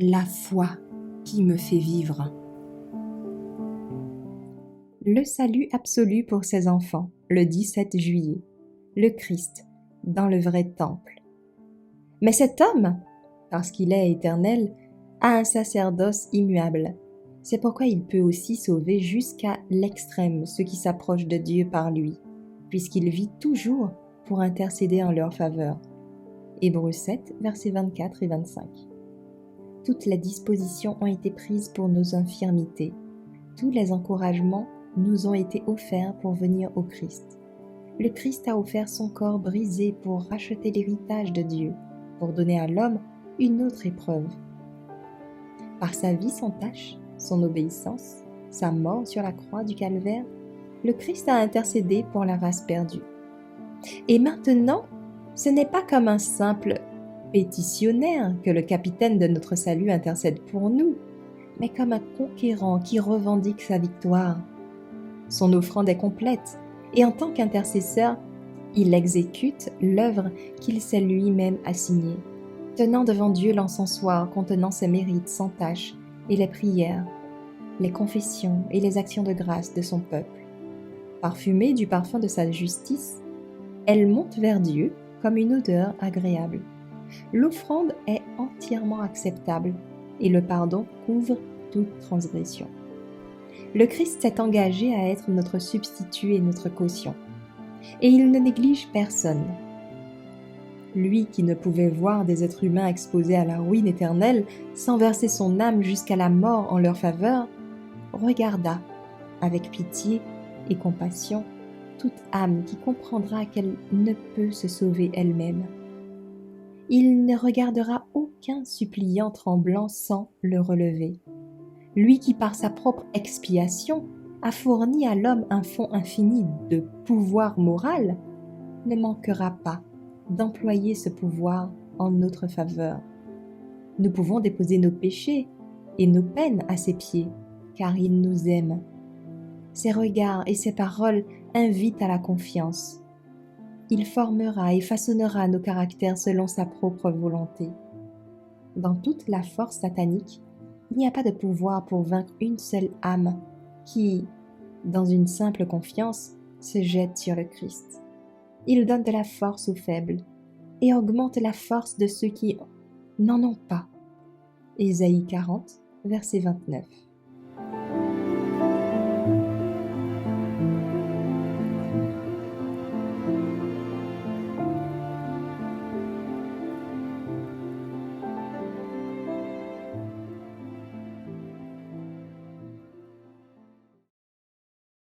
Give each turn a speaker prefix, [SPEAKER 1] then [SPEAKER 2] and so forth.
[SPEAKER 1] la foi qui me fait vivre. Le salut absolu pour ses enfants, le 17 juillet. Le Christ, dans le vrai temple. Mais cet homme, parce qu'il est éternel, a un sacerdoce immuable. C'est pourquoi il peut aussi sauver jusqu'à l'extrême ceux qui s'approchent de Dieu par lui, puisqu'il vit toujours pour intercéder en leur faveur. Hébreux 7, versets 24 et 25. Toutes les dispositions ont été prises pour nos infirmités. Tous les encouragements nous ont été offerts pour venir au Christ. Le Christ a offert son corps brisé pour racheter l'héritage de Dieu, pour donner à l'homme une autre épreuve. Par sa vie sans tache, son obéissance, sa mort sur la croix du calvaire, le Christ a intercédé pour la race perdue. Et maintenant, ce n'est pas comme un simple pétitionnaire que le capitaine de notre salut intercède pour nous, mais comme un conquérant qui revendique sa victoire. Son offrande est complète, et en tant qu'intercesseur, il exécute l'œuvre qu'il s'est lui-même assignée, tenant devant Dieu l'encensoir contenant ses mérites sans tache et les prières, les confessions et les actions de grâce de son peuple. Parfumée du parfum de sa justice, elle monte vers Dieu comme une odeur agréable. L'offrande est entièrement acceptable et le pardon couvre toute transgression. Le Christ s'est engagé à être notre substitut et notre caution, et il ne néglige personne. Lui qui ne pouvait voir des êtres humains exposés à la ruine éternelle sans verser son âme jusqu'à la mort en leur faveur, regarda avec pitié et compassion toute âme qui comprendra qu'elle ne peut se sauver elle-même. Il ne regardera aucun suppliant tremblant sans le relever. Lui qui par sa propre expiation a fourni à l'homme un fonds infini de pouvoir moral, ne manquera pas d'employer ce pouvoir en notre faveur. Nous pouvons déposer nos péchés et nos peines à ses pieds, car il nous aime. Ses regards et ses paroles invitent à la confiance. Il formera et façonnera nos caractères selon sa propre volonté. Dans toute la force satanique, il n'y a pas de pouvoir pour vaincre une seule âme qui, dans une simple confiance, se jette sur le Christ. Il donne de la force aux faibles et augmente la force de ceux qui n'en ont pas. Ésaïe 40, verset 29.